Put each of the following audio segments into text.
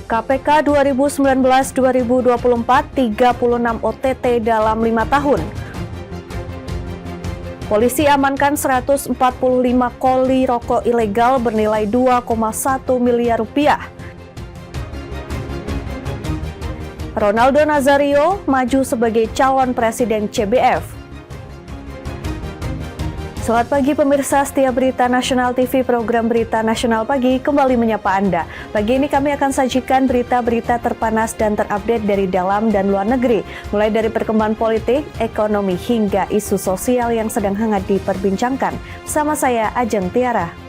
KPK 2019-2024 36 OTT dalam 5 tahun. Polisi amankan 145 koli rokok ilegal bernilai 2,1 miliar rupiah. Ronaldo Nazario maju sebagai calon presiden CBF. Selamat pagi pemirsa setia Berita Nasional TV, program Berita Nasional Pagi kembali menyapa Anda. Pagi ini kami akan sajikan berita-berita terpanas dan terupdate dari dalam dan luar negeri, mulai dari perkembangan politik, ekonomi, hingga isu sosial yang sedang hangat diperbincangkan. Bersama saya, Ajeng Tiara.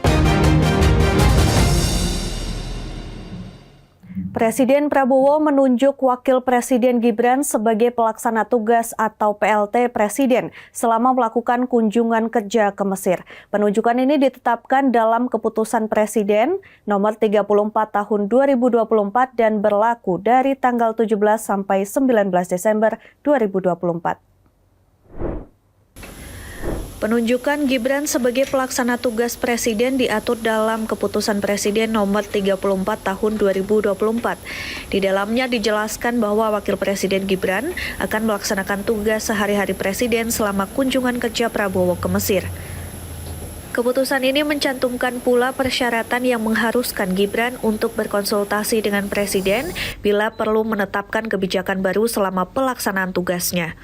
Presiden Prabowo menunjuk Wakil Presiden Gibran sebagai pelaksana tugas atau PLT Presiden selama melakukan kunjungan kerja ke Mesir. Penunjukan ini ditetapkan dalam Keputusan Presiden nomor 34 tahun 2024 dan berlaku dari tanggal 17 sampai 19 Desember 2024. Penunjukan Gibran sebagai pelaksana tugas Presiden diatur dalam Keputusan Presiden nomor 34 tahun 2024. Di dalamnya dijelaskan bahwa Wakil Presiden Gibran akan melaksanakan tugas sehari-hari Presiden selama kunjungan kerja Prabowo ke Mesir. Keputusan ini mencantumkan pula persyaratan yang mengharuskan Gibran untuk berkonsultasi dengan Presiden bila perlu menetapkan kebijakan baru selama pelaksanaan tugasnya.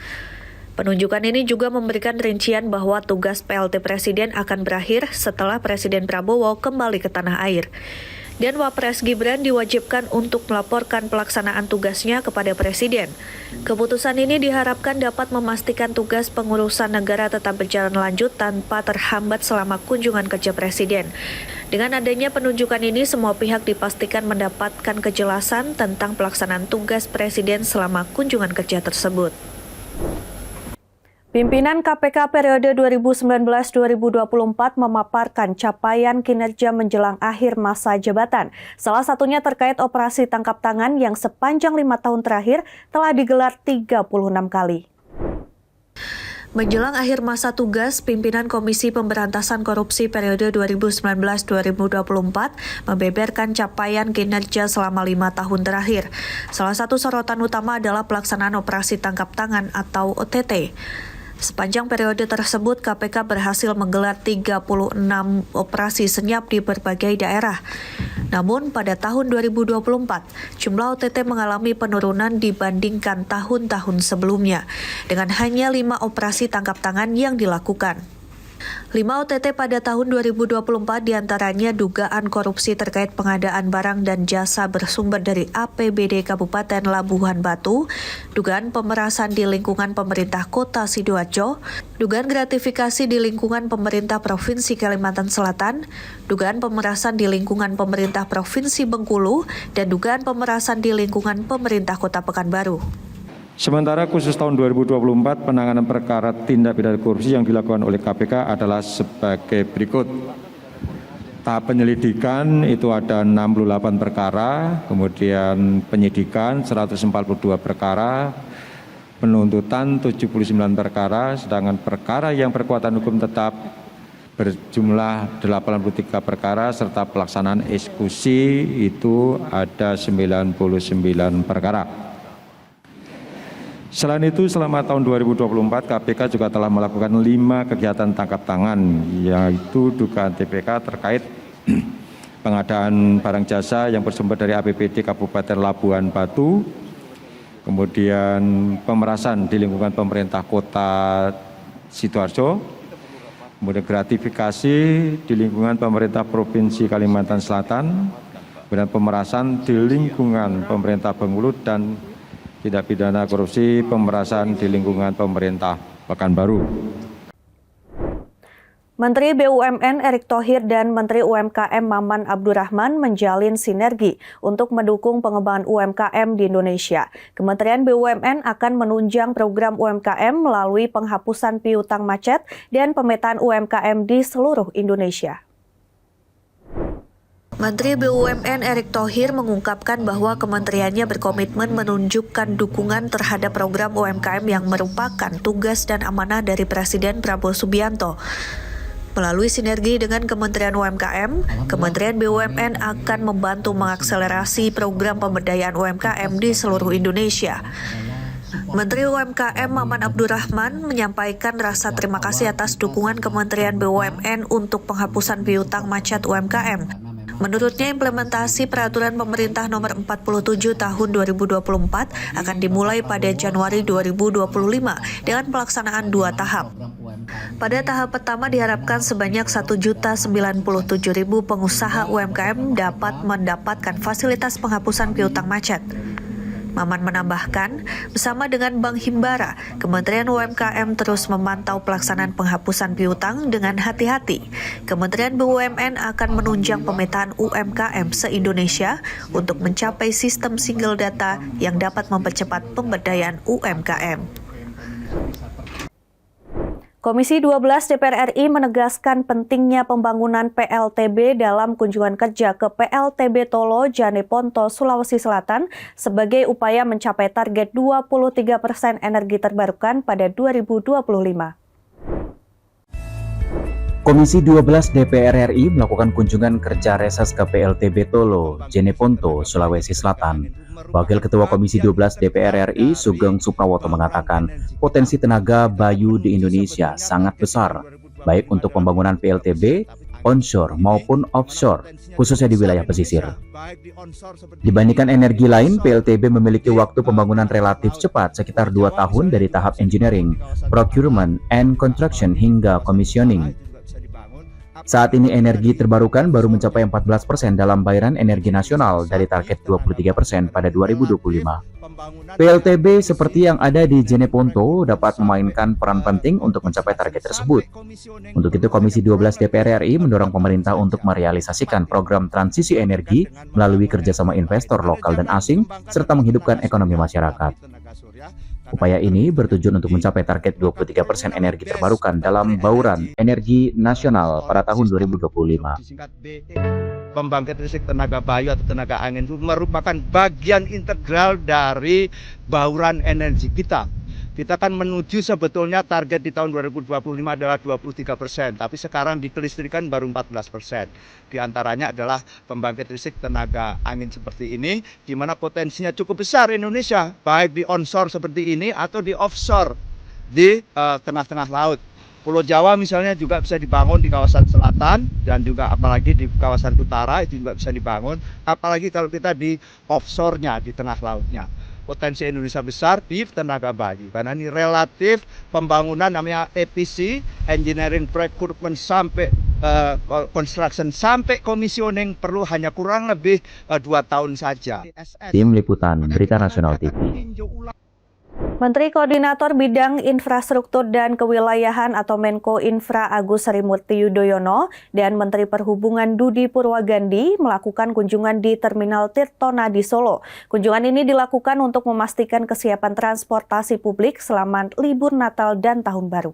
Penunjukan ini juga memberikan rincian bahwa tugas PLT Presiden akan berakhir setelah Presiden Prabowo kembali ke tanah air. Dan Wapres Gibran diwajibkan untuk melaporkan pelaksanaan tugasnya kepada Presiden. Keputusan ini diharapkan dapat memastikan tugas pengurusan negara tetap berjalan lanjut tanpa terhambat selama kunjungan kerja Presiden. Dengan adanya penunjukan ini, semua pihak dipastikan mendapatkan kejelasan tentang pelaksanaan tugas Presiden selama kunjungan kerja tersebut. Pimpinan KPK periode 2019-2024 memaparkan capaian kinerja menjelang akhir masa jabatan. Salah satunya terkait operasi tangkap tangan yang sepanjang 5 tahun terakhir telah digelar 36 kali. Menjelang akhir masa tugas, pimpinan Komisi Pemberantasan Korupsi periode 2019-2024 membeberkan capaian kinerja selama 5 tahun terakhir. Salah satu sorotan utama adalah pelaksanaan operasi tangkap tangan atau OTT. Sepanjang periode tersebut, KPK berhasil menggelar 36 operasi senyap di berbagai daerah. Namun, pada tahun 2024, jumlah OTT mengalami penurunan dibandingkan tahun-tahun sebelumnya, dengan hanya 5 operasi tangkap tangan yang dilakukan. 5 OTT pada tahun 2024 diantaranya dugaan korupsi terkait pengadaan barang dan jasa bersumber dari APBD Kabupaten Labuhan Batu, dugaan pemerasan di lingkungan pemerintah Kota Sidoarjo, dugaan gratifikasi di lingkungan pemerintah Provinsi Kalimantan Selatan, dugaan pemerasan di lingkungan pemerintah Provinsi Bengkulu, dan dugaan pemerasan di lingkungan pemerintah Kota Pekanbaru. Sementara khusus tahun 2024 penanganan perkara tindak pidana korupsi yang dilakukan oleh KPK adalah sebagai berikut. Tahap penyelidikan itu ada 68 perkara, kemudian penyidikan 142 perkara, penuntutan 79 perkara, sedangkan perkara yang berkekuatan hukum tetap berjumlah 83 perkara, serta pelaksanaan eksekusi itu ada 99 perkara. Selain itu, selama tahun 2024, KPK juga telah melakukan 5 kegiatan tangkap tangan, yaitu dugaan TPK terkait pengadaan barang jasa yang bersumber dari APBD Kabupaten Labuhan Batu, kemudian pemerasan di lingkungan pemerintah Kota Sidoarjo, kemudian gratifikasi di lingkungan pemerintah Provinsi Kalimantan Selatan, kemudian pemerasan di lingkungan pemerintah Bengkulu, dan tindak pidana korupsi pemerasan di lingkungan pemerintah Pekanbaru. Menteri BUMN Erick Thohir dan Menteri UMKM Maman Abdurrahman menjalin sinergi untuk mendukung pengembangan UMKM di Indonesia. Kementerian BUMN akan menunjang program UMKM melalui penghapusan piutang macet dan pemetaan UMKM di seluruh Indonesia. Menteri BUMN Erick Thohir mengungkapkan bahwa kementeriannya berkomitmen menunjukkan dukungan terhadap program UMKM yang merupakan tugas dan amanah dari Presiden Prabowo Subianto. Melalui sinergi dengan Kementerian UMKM, Kementerian BUMN akan membantu mengakselerasi program pemberdayaan UMKM di seluruh Indonesia. Menteri UMKM Maman Abdurrahman menyampaikan rasa terima kasih atas dukungan Kementerian BUMN untuk penghapusan piutang macet UMKM. Menurutnya, implementasi peraturan pemerintah nomor 47 tahun 2024 akan dimulai pada Januari 2025 dengan pelaksanaan 2 tahap. Pada tahap pertama diharapkan sebanyak 1.097.000 pengusaha UMKM dapat mendapatkan fasilitas penghapusan piutang macet. Maman menambahkan, bersama dengan Bank Himbara, Kementerian UMKM terus memantau pelaksanaan penghapusan piutang dengan hati-hati. Kementerian BUMN akan menunjang pemetaan UMKM se-Indonesia untuk mencapai sistem single data yang dapat mempercepat pemberdayaan UMKM. Komisi 12 DPR RI menegaskan pentingnya pembangunan PLTB dalam kunjungan kerja ke PLTB Tolo, Janeponto, Sulawesi Selatan sebagai upaya mencapai target 23% energi terbarukan pada 2025. Komisi 12 DPR RI melakukan kunjungan kerja reses ke PLTB Tolo, Janeponto, Sulawesi Selatan. Wakil Ketua Komisi 12 DPR RI, Sugeng Suprawoto mengatakan, potensi tenaga bayu di Indonesia sangat besar, baik untuk pembangunan PLTB, onshore maupun offshore, khususnya di wilayah pesisir. Dibandingkan energi lain, PLTB memiliki waktu pembangunan relatif cepat, sekitar 2 tahun dari tahap engineering, procurement, and construction hingga commissioning. Saat ini energi terbarukan baru mencapai 14% dalam bayaran energi nasional dari target 23% pada 2025. PLTB seperti yang ada di Janeponto dapat memainkan peran penting untuk mencapai target tersebut. Untuk itu, Komisi 12 DPR RI mendorong pemerintah untuk merealisasikan program transisi energi melalui kerjasama investor lokal dan asing, serta menghidupkan ekonomi masyarakat. Upaya ini bertujuan untuk mencapai target 23% energi terbarukan dalam bauran energi nasional pada tahun 2025. Pembangkit listrik tenaga bayu atau tenaga angin itu merupakan bagian integral dari bauran energi kita. Kita kan menuju sebetulnya target di tahun 2025 adalah 23%, tapi sekarang di kelistrikan baru 14%. Di antaranya adalah pembangkit listrik tenaga angin seperti ini, di mana potensinya cukup besar Indonesia, baik di onshore seperti ini atau di offshore di tengah-tengah laut. Pulau Jawa misalnya juga bisa dibangun di kawasan selatan dan juga apalagi di kawasan utara itu juga bisa dibangun, apalagi kalau kita di offshore-nya, di tengah lautnya. Potensi Indonesia besar di tenaga bayu karena ini relatif pembangunan namanya EPC, engineering procurement sampai construction sampai commissioning perlu hanya kurang lebih 2 tahun saja. Tim Liputan Berita Nasional TV. Menteri Koordinator Bidang Infrastruktur dan Kewilayahan atau Menko Infra Agus Harimurti Yudhoyono dan Menteri Perhubungan Dudi Purwagandi melakukan kunjungan di Terminal Tirtonadi Solo. Kunjungan ini dilakukan untuk memastikan kesiapan transportasi publik selama libur Natal dan Tahun Baru.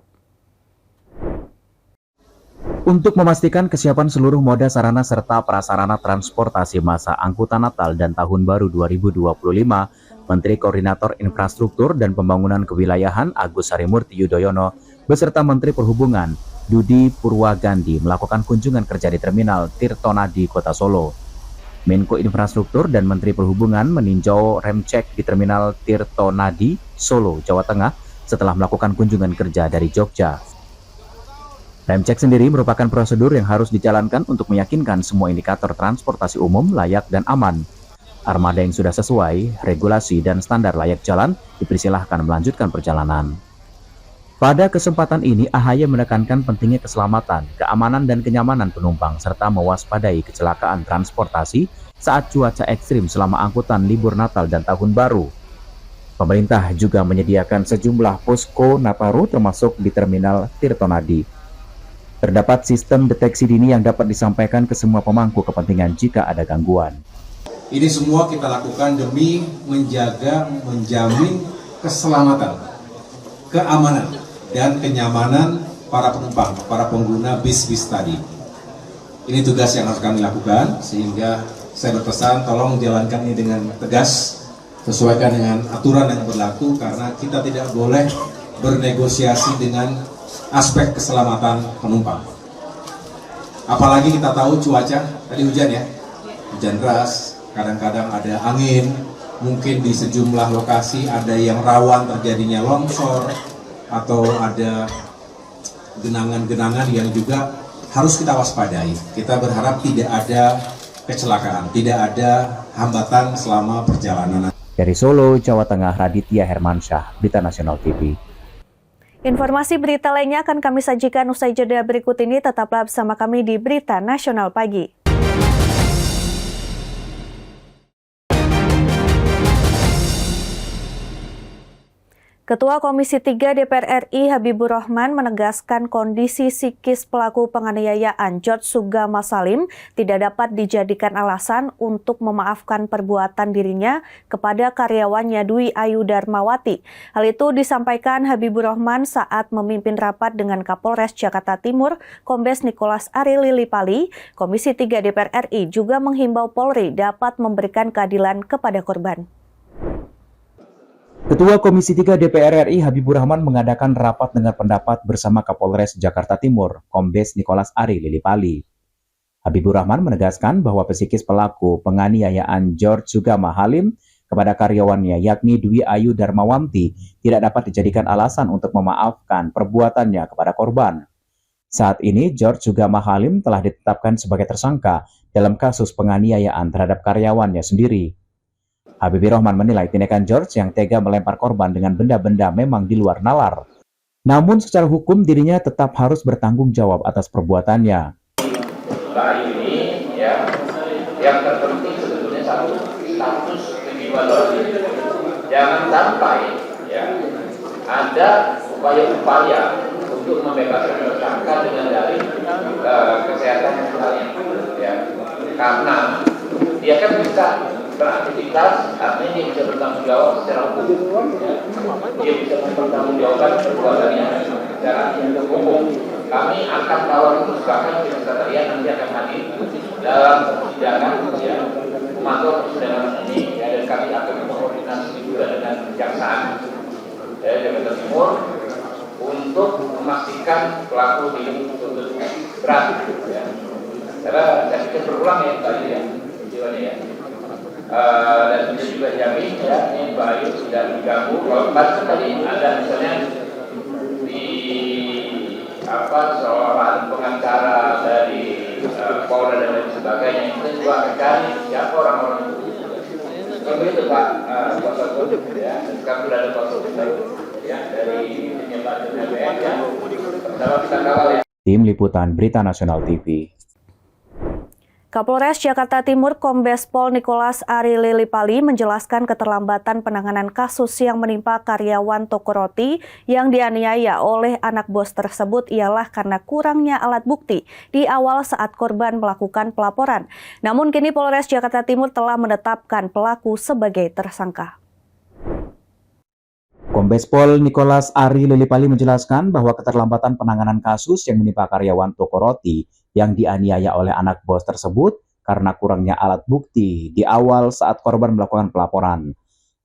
Untuk memastikan kesiapan seluruh moda sarana serta prasarana transportasi masa angkutan Natal dan Tahun Baru 2025, Menteri Koordinator Infrastruktur dan Pembangunan Kewilayahan Agus Harimurti Yudhoyono beserta Menteri Perhubungan Dudi Purwagandi melakukan kunjungan kerja di Terminal Tirtonadi, Kota Solo. Menko Infrastruktur dan Menteri Perhubungan meninjau rem cek di Terminal Tirtonadi, Solo, Jawa Tengah setelah melakukan kunjungan kerja dari Jogja. Rem cek sendiri merupakan prosedur yang harus dijalankan untuk meyakinkan semua indikator transportasi umum layak dan aman. Armada yang sudah sesuai, regulasi dan standar layak jalan dipersilahkan melanjutkan perjalanan. Pada kesempatan ini, AHY menekankan pentingnya keselamatan, keamanan dan kenyamanan penumpang serta mewaspadai kecelakaan transportasi saat cuaca ekstrim selama angkutan libur Natal dan Tahun Baru. Pemerintah juga menyediakan sejumlah posko Nataru termasuk di Terminal Tirtonadi. Terdapat sistem deteksi dini yang dapat disampaikan ke semua pemangku kepentingan jika ada gangguan. Ini semua kita lakukan demi menjamin keselamatan, keamanan, dan kenyamanan para penumpang, para pengguna bis-bis tadi. Ini tugas yang harus kami lakukan, sehingga saya berpesan tolong jalankan ini dengan tegas, sesuaikan dengan aturan yang berlaku, karena kita tidak boleh bernegosiasi dengan aspek keselamatan penumpang. Apalagi kita tahu cuaca, tadi hujan ya, hujan deras, kadang-kadang ada angin, mungkin di sejumlah lokasi ada yang rawan terjadinya longsor, atau ada genangan-genangan yang juga harus kita waspadai. Kita berharap tidak ada kecelakaan, tidak ada hambatan selama perjalanan. Dari Solo, Jawa Tengah, Raditya Hermansyah, Berita Nasional TV. Informasi berita lainnya akan kami sajikan usai jeda berikut ini. Tetaplah bersama kami di Berita Nasional Pagi. Ketua Komisi 3 DPR RI Habibur Rahman menegaskan kondisi psikis pelaku penganiayaan George Sugama Salim tidak dapat dijadikan alasan untuk memaafkan perbuatan dirinya kepada karyawannya Dwi Ayu Darmawati. Hal itu disampaikan Habibur Rahman saat memimpin rapat dengan Kapolres Jakarta Timur, Kombes Nicholas Ari Lilipali. Komisi 3 DPR RI juga menghimbau Polri dapat memberikan keadilan kepada korban. Ketua Komisi 3 DPR RI Habibur Rahman mengadakan rapat dengar pendapat bersama Kapolres Jakarta Timur, Kombes Nicholas Ari Lilipali. Habibur Rahman menegaskan bahwa psikis pelaku penganiayaan George Sugama Halim kepada karyawannya yakni Dwi Ayu Darmawanti tidak dapat dijadikan alasan untuk memaafkan perbuatannya kepada korban. Saat ini George Sugama Halim telah ditetapkan sebagai tersangka dalam kasus penganiayaan terhadap karyawannya sendiri. Habibur Rahman menilai tindakan George yang tega melempar korban dengan benda-benda memang di luar nalar. Namun secara hukum dirinya tetap harus bertanggung jawab atas perbuatannya. Bayi ini ya, yang terpenting sebetulnya satu status kejiwaan. Jangan sampai ya ada upaya-upaya untuk membebaskan tersangka dengan dalih kesehatan mentalnya, ya, karena dia kan bisa beraktivitas, artinya dia bisa bertanggung jawab secara hukum, ya. Dia bisa mempertanggungjawabkan perbuatannya secara hukum. Kami akan kawal terus, bahkan sekretariat nanti akan hadir dalam persidangan, ya, memantau persidangan ini, ya, dan kami akan berkoordinasi juga dengan kejaksaan Jakarta Timur untuk memastikan pelaku dituntut berat, ya. Karena saya pikir berulang ya tadi ya, tujuannya ya. Dan kita juga jamin ya, ini Bayu sudah diganggu. Kalau kemarin tadi ada misalnya di seorang pengacara dari Polda dan lain sebagainya, kita juga akan cari siapa orang-orang itu. Kalau itu Pak Kuasa Hukum ya, sekarang sudah ada Kuasa Hukum ya dari penyebar DPR ya. Dalam kita kawal ya. Tim Liputan Berita Nasional TV. Kapolres Jakarta Timur Kombes Pol Nicholas Ari Lilipali menjelaskan keterlambatan penanganan kasus yang menimpa karyawan toko roti yang dianiaya oleh anak bos tersebut ialah karena kurangnya alat bukti di awal saat korban melakukan pelaporan. Namun kini Polres Jakarta Timur telah menetapkan pelaku sebagai tersangka. Kombes Pol Nicholas Ari Lilipali menjelaskan bahwa keterlambatan penanganan kasus yang menimpa karyawan toko roti yang dianiaya oleh anak bos tersebut karena kurangnya alat bukti di awal saat korban melakukan pelaporan.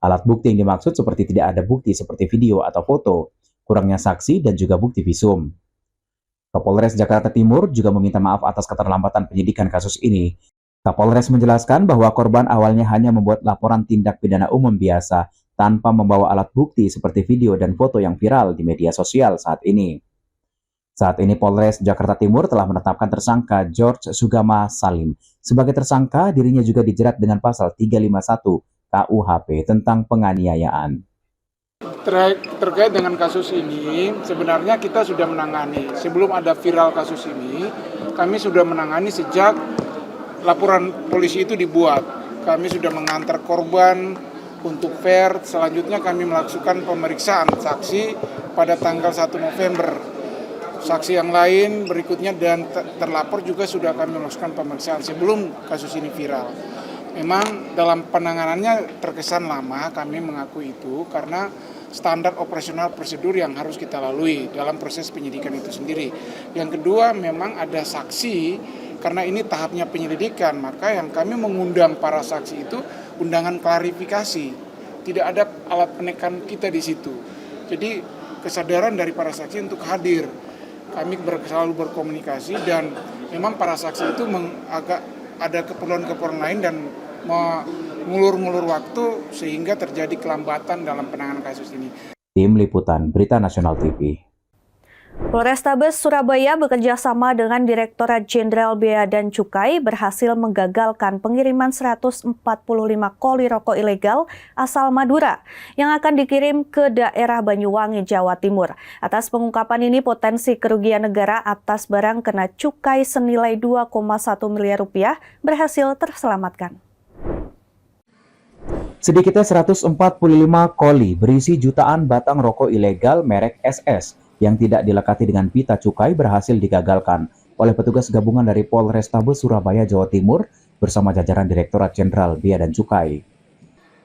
Alat bukti yang dimaksud seperti tidak ada bukti seperti video atau foto, kurangnya saksi dan juga bukti visum. Kapolres Jakarta Timur juga meminta maaf atas keterlambatan penyidikan kasus ini. Kapolres menjelaskan bahwa korban awalnya hanya membuat laporan tindak pidana umum biasa tanpa membawa alat bukti seperti video dan foto yang viral di media sosial saat ini. Saat ini Polres Jakarta Timur telah menetapkan tersangka George Sugama Salim. Sebagai tersangka, dirinya juga dijerat dengan pasal 351 KUHP tentang penganiayaan. Terkait dengan kasus ini, sebenarnya kita sudah menangani. Sebelum ada viral kasus ini, kami sudah menangani sejak laporan polisi itu dibuat. Kami sudah mengantar korban untuk fair. Selanjutnya kami melakukan pemeriksaan saksi pada tanggal 1 November. Saksi yang lain berikutnya dan terlapor juga sudah kami melakukan pemeriksaan sebelum kasus ini viral. Memang dalam penanganannya terkesan lama, kami mengakui itu karena standar operasional prosedur yang harus kita lalui dalam proses penyidikan itu sendiri. Yang kedua, memang ada saksi karena ini tahapnya penyelidikan, maka yang kami mengundang para saksi itu undangan klarifikasi. Tidak ada alat penekan kita di situ. Jadi kesadaran dari para saksi untuk hadir. Kami selalu berkomunikasi dan memang para saksi itu agak ada keperluan-keperluan lain dan mengulur-ngulur waktu sehingga terjadi kelambatan dalam penanganan kasus ini. Tim Liputan Berita Nasional TV. Polrestabes Surabaya bekerja sama dengan Direktorat Jenderal Bea dan Cukai berhasil menggagalkan pengiriman 145 koli rokok ilegal asal Madura yang akan dikirim ke daerah Banyuwangi, Jawa Timur. Atas pengungkapan ini, potensi kerugian negara atas barang kena cukai senilai 2,1 miliar rupiah berhasil terselamatkan. Sedikitnya 145 koli berisi jutaan batang rokok ilegal merek SS yang tidak dilekati dengan pita cukai berhasil digagalkan oleh petugas gabungan dari Polrestabes Surabaya, Jawa Timur bersama jajaran Direktorat Jenderal Bea dan Cukai.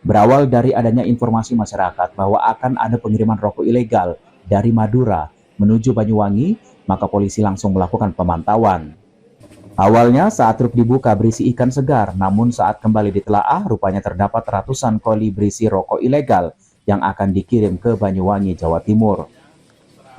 Berawal dari adanya informasi masyarakat bahwa akan ada pengiriman rokok ilegal dari Madura menuju Banyuwangi, maka polisi langsung melakukan pemantauan. Awalnya saat truk dibuka berisi ikan segar, namun saat kembali ditelaah rupanya terdapat ratusan koli berisi rokok ilegal yang akan dikirim ke Banyuwangi, Jawa Timur.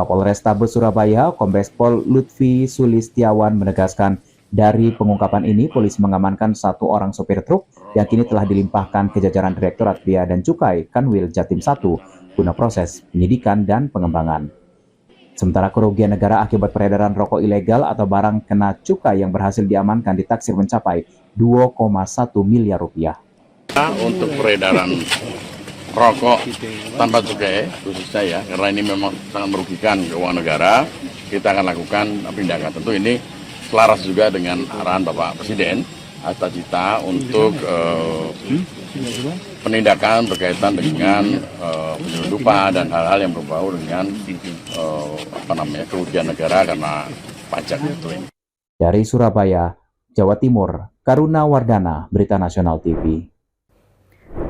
Kapolrestabes Surabaya, Kombes Pol Lutfi Sulistiawan menegaskan dari pengungkapan ini polisi mengamankan 1 orang sopir truk yang kini telah dilimpahkan ke jajaran Direktorat Bea dan Cukai Kanwil Jatim 1 guna proses penyidikan dan pengembangan. Sementara kerugian negara akibat peredaran rokok ilegal atau barang kena cukai yang berhasil diamankan ditaksir mencapai 2,1 miliar rupiah. Untuk peredaran rokok tanpa cukai khususnya ya, karena ini memang sangat merugikan keuangan negara, kita akan lakukan tindakan. Tentu ini selaras juga dengan arahan Bapak Presiden atas cita untuk penindakan berkaitan dengan penyelundupan dan hal-hal yang berbau dengan kerugian negara karena pajak itu ini. Dari Surabaya, Jawa Timur, Karuna Wardana, Berita Nasional TV.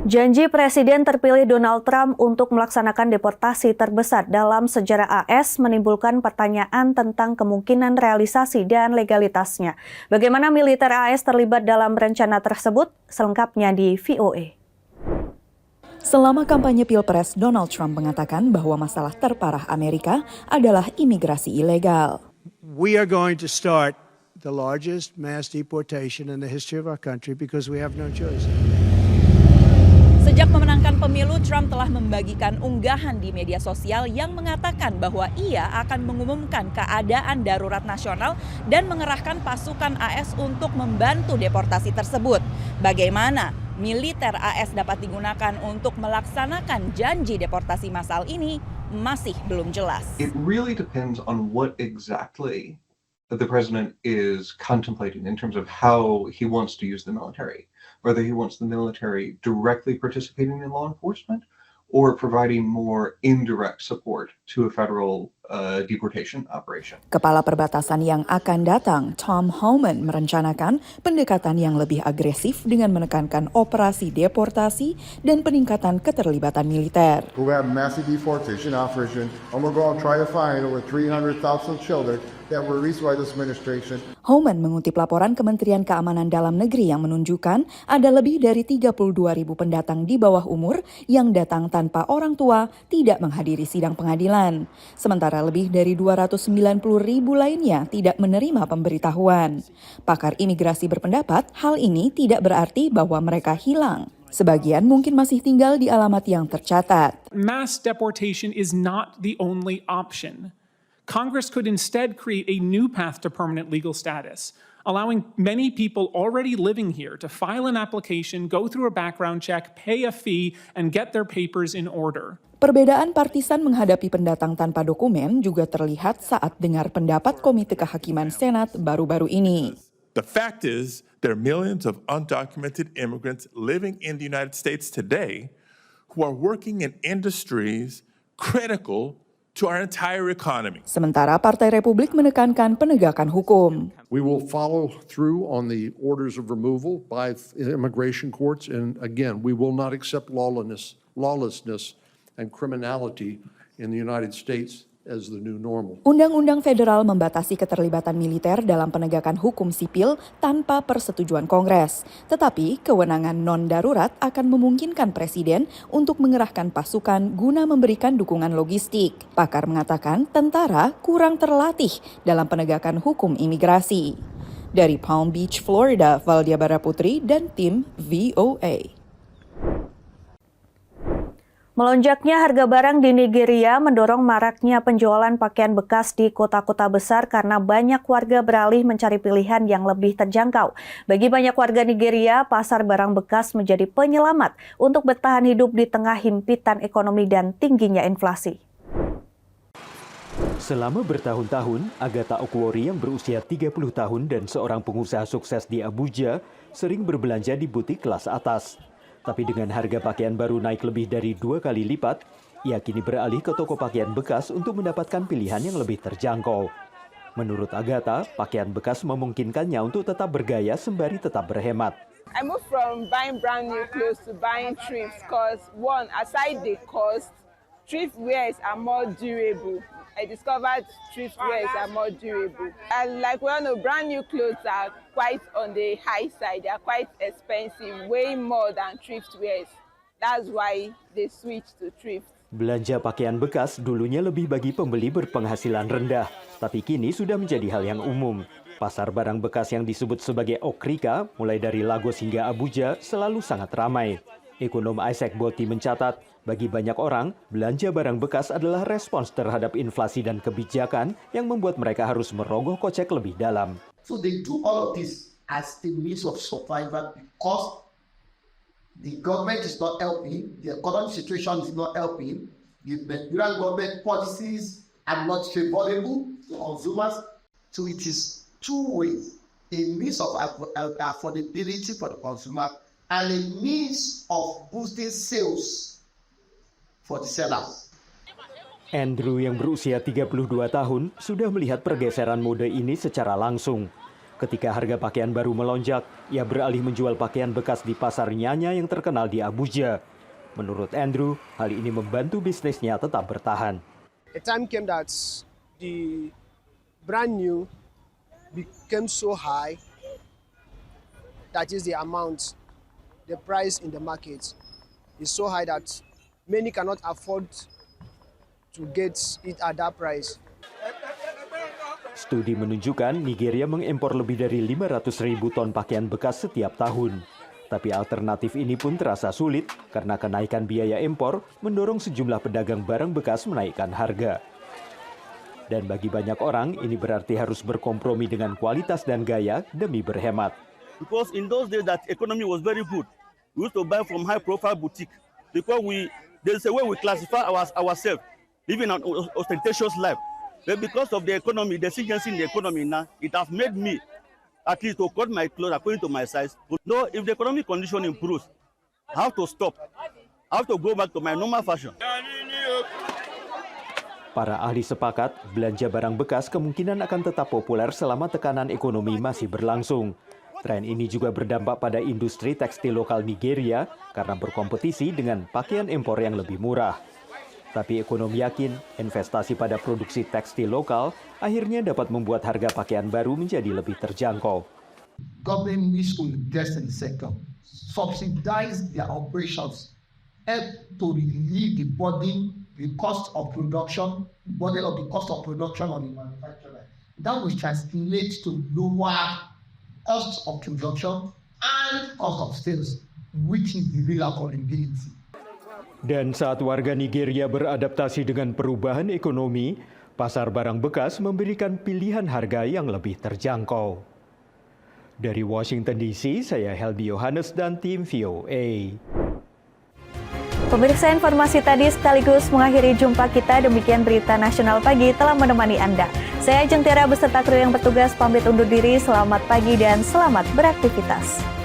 Janji Presiden terpilih Donald Trump untuk melaksanakan deportasi terbesar dalam sejarah AS menimbulkan pertanyaan tentang kemungkinan realisasi dan legalitasnya. Bagaimana militer AS terlibat dalam rencana tersebut? Selengkapnya di VOA. Selama kampanye Pilpres, Donald Trump mengatakan bahwa masalah terparah Amerika adalah imigrasi ilegal. We are going to start the largest mass deportation in the history of our country because we have no choice. Sejak memenangkan pemilu, Trump telah membagikan unggahan di media sosial yang mengatakan bahwa ia akan mengumumkan keadaan darurat nasional dan mengerahkan pasukan AS untuk membantu deportasi tersebut. Bagaimana militer AS dapat digunakan untuk melaksanakan janji deportasi massal ini masih belum jelas. It really depends on what exactly the president is contemplating in terms of how he wants to use the military. Whether he wants the military directly participating in law enforcement or providing more indirect support to a federal deportation operation. Kepala perbatasan yang akan datang, Tom Homan, merencanakan pendekatan yang lebih agresif dengan menekankan operasi deportasi dan peningkatan keterlibatan militer. We have massive deportation operation and we're going to try to find over 300,000 children that were released by this administration. Homan mengutip laporan Kementerian Keamanan Dalam Negeri yang menunjukkan ada lebih dari 32.000 pendatang di bawah umur yang datang tanpa orang tua tidak menghadiri sidang pengadilan. Sementara lebih dari 290.000 lainnya tidak menerima pemberitahuan. Pakar imigrasi berpendapat hal ini tidak berarti bahwa mereka hilang. Sebagian mungkin masih tinggal di alamat yang tercatat. Mass deportation is not the only option. Congress could instead create a new path to permanent legal status, allowing many people already living here to file an application, go through a background check, pay a fee, and get their papers in order. Perbedaan partisan menghadapi pendatang tanpa dokumen juga terlihat saat dengar pendapat Komite Kehakiman Senat baru-baru ini. The fact is, there are millions of undocumented immigrants living in the United States today who are working in industries critical to our entire economy. Sementara Partai Republik menekankan penegakan hukum. We will follow through on the orders of removal by immigration courts, and again, we will not accept lawlessness and criminality in the United States as the new normal. Undang-undang federal membatasi keterlibatan militer dalam penegakan hukum sipil tanpa persetujuan Kongres. Tetapi kewenangan non-darurat akan memungkinkan Presiden untuk mengerahkan pasukan guna memberikan dukungan logistik. Pakar mengatakan tentara kurang terlatih dalam penegakan hukum imigrasi. Dari Palm Beach, Florida, Valdia Baraputri dan tim VOA. Melonjaknya harga barang di Nigeria mendorong maraknya penjualan pakaian bekas di kota-kota besar karena banyak warga beralih mencari pilihan yang lebih terjangkau. Bagi banyak warga Nigeria, pasar barang bekas menjadi penyelamat untuk bertahan hidup di tengah himpitan ekonomi dan tingginya inflasi. Selama bertahun-tahun, Agatha Okwori yang berusia 30 tahun dan seorang pengusaha sukses di Abuja sering berbelanja di butik kelas atas. Tapi dengan harga pakaian baru naik lebih dari 2 kali lipat, ia kini beralih ke toko pakaian bekas untuk mendapatkan pilihan yang lebih terjangkau. Menurut Agatha, pakaian bekas memungkinkannya untuk tetap bergaya sembari tetap berhemat. I moved from buying brand new clothes to buying thrifts because one, aside the cost, thrift wears are more durable. I discovered thrift wears are more durable. And like we all know, brand new clothes are quite on the high side. They are quite expensive, way more than thrift wears. That's why they switched to thrift. Belanja pakaian bekas dulunya lebih bagi pembeli berpenghasilan rendah, tapi kini sudah menjadi hal yang umum. Pasar barang bekas yang disebut sebagai Okrika, mulai dari Lagos hingga Abuja, selalu sangat ramai. Ekonom Isaac Botti mencatat, bagi banyak orang, belanja barang bekas adalah respons terhadap inflasi dan kebijakan yang membuat mereka harus merogoh kocek lebih dalam. So they do all of this as the means of survival because the government is not helping, the economic situation is not helping, the Nigerian government policies are not favorable to consumers. So it is two ways, a means of affordability for the consumer and a means of boosting sales for the sellers. Andrew yang berusia 32 tahun sudah melihat pergeseran mode ini secara langsung. Ketika harga pakaian baru melonjak, ia beralih menjual pakaian bekas di pasar Nyanya yang terkenal di Abuja. Menurut Andrew, hal ini membantu bisnisnya tetap bertahan. A time came that the brand new became so high, that is the amount, the price in the market is so high that many cannot afford to get it at that price. Studi menunjukkan Nigeria mengimpor lebih dari 500.000 ton pakaian bekas setiap tahun. Tapi alternatif ini pun terasa sulit karena kenaikan biaya impor mendorong sejumlah pedagang barang bekas menaikkan harga. Dan bagi banyak orang, ini berarti harus berkompromi dengan kualitas dan gaya demi berhemat. Because in those days that economy was very good, we used to buy from high-profile boutique because there's a way we classify ourselves, living an ostentatious life. But because of the economy, the exigency in the economy now, it has made me at least to cut my clothes according to my size. But no, if the economic condition improves, I have to stop. I have to go back to my normal fashion. Para ahli sepakat, belanja barang bekas kemungkinan akan tetap populer selama tekanan ekonomi masih berlangsung. Tren ini juga berdampak pada industri tekstil lokal Nigeria karena berkompetisi dengan pakaian impor yang lebih murah. Tapi ekonom yakin investasi pada produksi tekstil lokal akhirnya dapat membuat harga pakaian baru menjadi lebih terjangkau. Government needs to invest in the sector, subsidize their operations, help to relieve the burden, the cost of production, burden of the cost of production on the manufacturer. That will translate to lower cost of production and cost of sales, which is the real accountability. Dan saat warga Nigeria beradaptasi dengan perubahan ekonomi, pasar barang bekas memberikan pilihan harga yang lebih terjangkau. Dari Washington DC, saya Helbi Yohanes dan tim VOA. Pemirsa, informasi tadi sekaligus mengakhiri jumpa kita. Demikian Berita Nasional Pagi telah menemani Anda. Saya Jentera beserta kru yang bertugas pamit undur diri. Selamat pagi dan selamat beraktivitas.